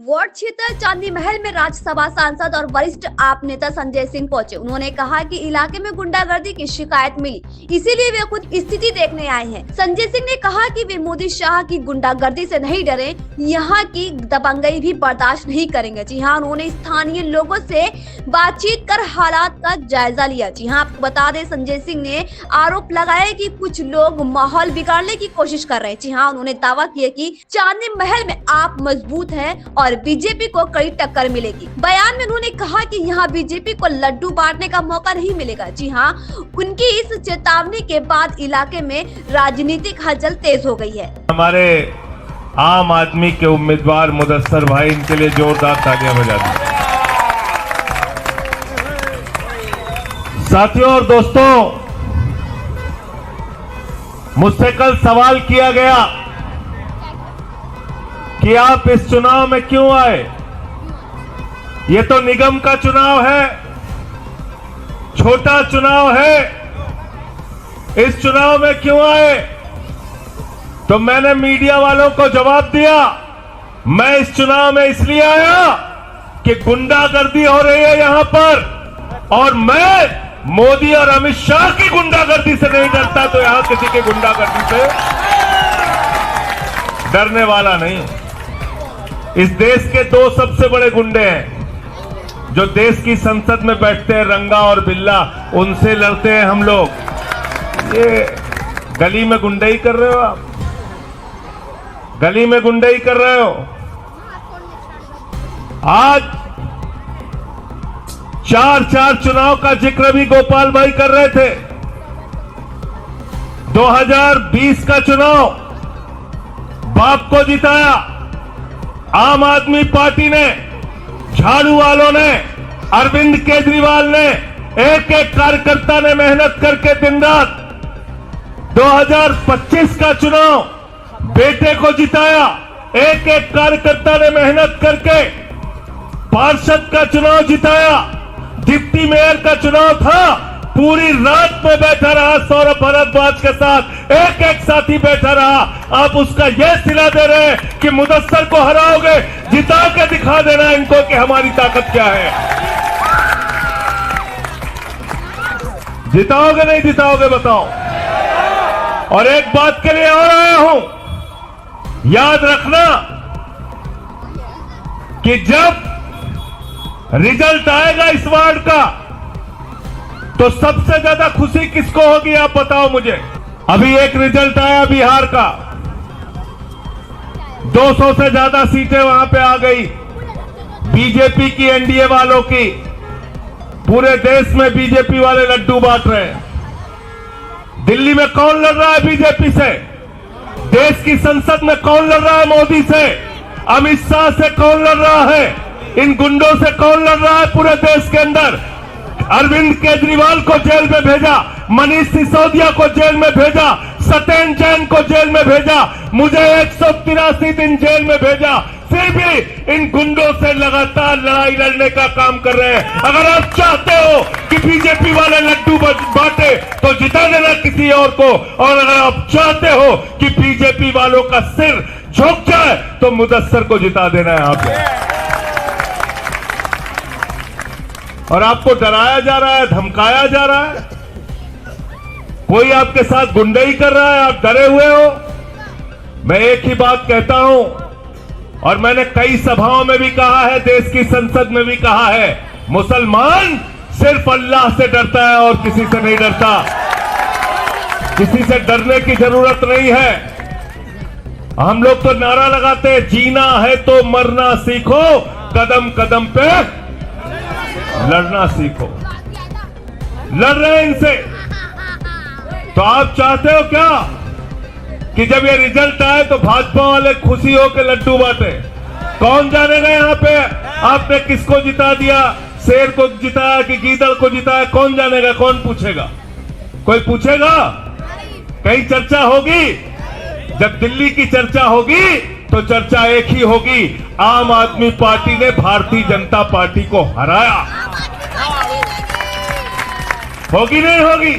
Ward क्षेत्र चांदी महल में राज्यसभा सांसद और वरिष्ठ आप नेता संजय सिंह पहुंचे। उन्होंने कहा कि इलाके में गुंडागर्दी की शिकायत मिली, इसीलिए वे खुद स्थिति देखने आए हैं। संजय सिंह ने कहा कि वे मोदी शाह की गुंडागर्दी से नहीं डरे, यहाँ की दबंगई भी बर्दाश्त नहीं करेंगे। जी हाँ, उन्होंने स्थानीय लोगों से बातचीत कर हालात का जायजा लिया। जी हाँ, आपको बता दें, संजय सिंह ने आरोप लगाया कि कुछ लोग माहौल बिगाड़ने की कोशिश कर रहे हैं। जी हाँ, उन्होंने दावा किया कि चांदी महल में आप मजबूत है और बीजेपी को कड़ी टक्कर मिलेगी। बयान में उन्होंने कहा कि यहाँ बीजेपी को लड्डू बांटने का मौका नहीं मिलेगा। जी हाँ, उनकी इस चेतावनी के बाद इलाके में राजनीतिक हलचल तेज हो गई है। हमारे आम आदमी के उम्मीदवार मुदस्सर भाई, इनके लिए जोरदार तालियां बजा दी। साथियों और दोस्तों, मुझसे कल सवाल किया गया कि आप इस चुनाव में क्यों आए। ये तो निगम का चुनाव है, छोटा चुनाव है, इस चुनाव में क्यों आए। तो मैंने मीडिया वालों को जवाब दिया, मैं इस चुनाव में इसलिए आया कि गुंडागर्दी हो रही है यहां पर, और मैं मोदी और अमित शाह की गुंडागर्दी से नहीं डरता, तो यहां किसी की गुंडागर्दी से डरने वाला नहीं। इस देश के दो सबसे बड़े गुंडे हैं जो देश की संसद में बैठते हैं, रंगा और बिल्ला, उनसे लड़ते हैं हम लोग। ये गली में गुंडाई कर रहे हो आप, गली में गुंडाई कर रहे हो। आज चार चुनाव का जिक्र भी गोपाल भाई कर रहे थे। 2020 का चुनाव बाप को जिताया आम आदमी पार्टी ने, झाड़ू वालों ने, अरविंद केजरीवाल ने, एक एक कार्यकर्ता ने मेहनत करके दिन रात। 2025 का चुनाव बेटे को जिताया, एक एक कार्यकर्ता ने मेहनत करके। पार्षद का चुनाव जिताया, डिप्टी मेयर का चुनाव था, पूरी रात में बैठा रहा सौरभ भारद्वाज के साथ, एक एक साथी बैठा रहा। आप उसका यह सिला दे रहे हैं कि मुदस्सर को हराओगे, जिता के दिखा देना इनको कि हमारी ताकत क्या है। जिताओगे नहीं जिताओगे बताओ। और एक बात के लिए और आया हूं, याद रखना कि जब रिजल्ट आएगा इस वार्ड का, तो सबसे ज्यादा खुशी किसको होगी आप बताओ मुझे। अभी एक रिजल्ट आया बिहार का, 200 से ज्यादा सीटें वहां पे आ गई बीजेपी की, एनडीए वालों की। पूरे देश में बीजेपी वाले लड्डू बांट रहे हैं। दिल्ली में कौन लड़ रहा है बीजेपी से? देश की संसद में कौन लड़ रहा है मोदी से? अमित शाह से कौन लड़ रहा है? इन गुंडों से कौन लड़ रहा है पूरे देश के अंदर? अरविंद केजरीवाल को जेल में भेजा, मनीष सिसोदिया को जेल में भेजा, सत्येंद्र जैन को जेल में भेजा, मुझे 183 दिन जेल में भेजा, फिर भी इन गुंडों से लगातार लड़ाई लड़ने का काम कर रहे हैं। अगर आप चाहते हो कि बीजेपी वाले लड्डू बांटे तो जिता देना किसी और को, और अगर आप चाहते हो कि बीजेपी वालों का सिर झुक जाए तो मुदस्सर को जिता देना है यहां पे। और आपको डराया जा रहा है, धमकाया जा रहा है, कोई आपके साथ गुंडाई कर रहा है, आप डरे हुए हो। मैं एक ही बात कहता हूं, और मैंने कई सभाओं में भी कहा है, देश की संसद में भी कहा है, मुसलमान सिर्फ अल्लाह से डरता है और किसी से नहीं डरता। किसी से डरने की जरूरत नहीं है। हम लोग तो नारा लगाते हैं, जीना है तो मरना सीखो, कदम कदम पे लड़ना सीखो। लड़ रहे हैं इनसे। तो आप चाहते हो क्या कि जब ये रिजल्ट आए तो भाजपा वाले खुशी हो के लड्डू बांटे? कौन जानेगा यहाँ पे आपने किसको जिता दिया, शेर को जिताया कि गीदड़ को जिताया? कौन जानेगा, कौन पूछेगा? कोई पूछेगा? कहीं चर्चा होगी? जब दिल्ली की चर्चा होगी तो चर्चा एक ही होगी, आम आदमी पार्टी ने भारतीय जनता पार्टी को हराया। होगी नहीं होगी?